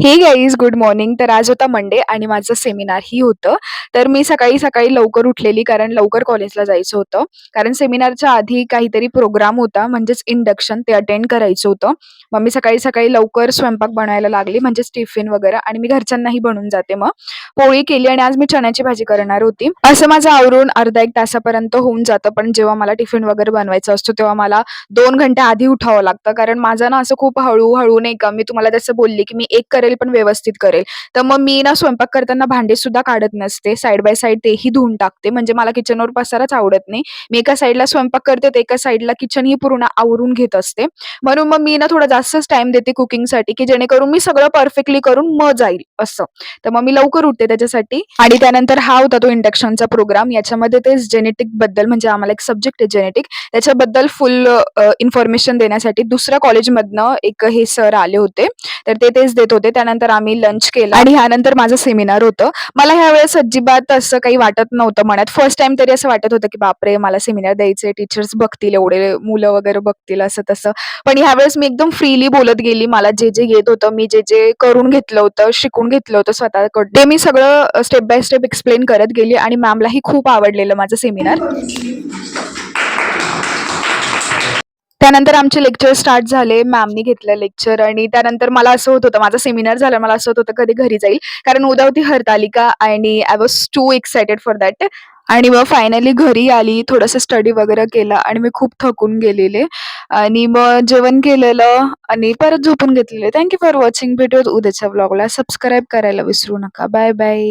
हे guys good morning. तर आज होता मंडे आणि माझं सेमिनार ही होतं. तर मी सकाळी सकाळी लवकर उठलेली कारण लवकर कॉलेजला जायचं होतं. कारण सेमिनारच्या आधी काहीतरी प्रोग्राम होता म्हणजेच इंडक्शन ते अटेंड करायचं होतं. मग मी सकाळी सकाळी लवकर स्वयंपाक बनवायला लागली म्हणजेच टिफिन वगैरे आणि मी घरच्यांनाही बनवून जाते. मग पोळी केली आणि आज मी चण्याची भाजी करणार होती. असं माझं आवरून अर्धा एक तासापर्यंत होऊन जातं. पण जेव्हा मला टिफिन वगैरे बनवायचा असतो तेव्हा मला 2 घंटे आधी उठावं लागतं. कारण माझं ना असं खूप हळू नाही का, मी तुम्हाला जसं बोलली की मी एक करेल पण व्यवस्थित करेल. तर मग मी ना स्वयंपाक करताना भांडे सुद्धा काढत नसते. साइड बाय साइड तेही धुवून टाकते. म्हणजे मला किचनवर पसाराच आवडत नाही. मी एका साइडला स्वयंपाक करते तर एका साइडला किचन ही पूर्ण आवरून घेत असते. म्हणून मग मी ना थोडा जास्तच टाईम देते कुकिंगसाठी, की जेणेकरून मी सगळं परफेक्टली करून मग जाईल असं. तर मग मी लवकर उठते त्याच्यासाठी. आणि त्यानंतर हा होता तो इंडक्शनचा प्रोग्राम. याच्यामध्ये तेच जेनेटिक बद्दल म्हणजे आम्हाला एक सब्जेक्ट आहे जेनेटिक, त्याच्याबद्दल फुल इन्फॉर्मेशन देण्यासाठी दुसऱ्या कॉलेजमधनं एक हे सर आले होते. तर ते तेच देत होते. त्यानंतर आम्ही लंच केला आणि ह्यानंतर माझं सेमिनार होतं. मला ह्यावेळेस अजिबात असं काही वाटत नव्हतं मनात. फर्स्ट टाईम तरी असं वाटत होतं, की बापरे! मला सेमिनार द्यायचे, टीचर्स बघतील, एवढे मुलं वगैरे बघतील असं तसं. पण ह्यावेळेस मी एकदम फ्रीली बोलत गेली. मला जे येत होतं, मी जे करून घेतलं होतं, शिकून घेतलं होतं स्वतःकडे, ते मी सगळं स्टेप बाय स्टेप एक्सप्लेन करत गेली आणि मॅमलाही खूप आवडलेलं माझं सेमिनार. त्यानंतर आमचे लेक्चर स्टार्ट झाले. मॅमनी घेतलं लेक्चर आणि त्यानंतर मला असं होत होतं, माझा सेमिनार झाला, मला असं होत होतं कधी घरी जाईल. कारण उद्या होती हरतालिका आणि I was too excited for that. आणि मग फायनली घरी आली, थोडंसं स्टडी वगैरे केला आणि मी खूप थकून गेलेले आणि मग जेवण केलेलं आणि परत झोपून घेतलेले. Thank for watching. भेटूयात उद्याच्या व्लॉगला. सबस्क्राईब करायला विसरू नका. Bye bye.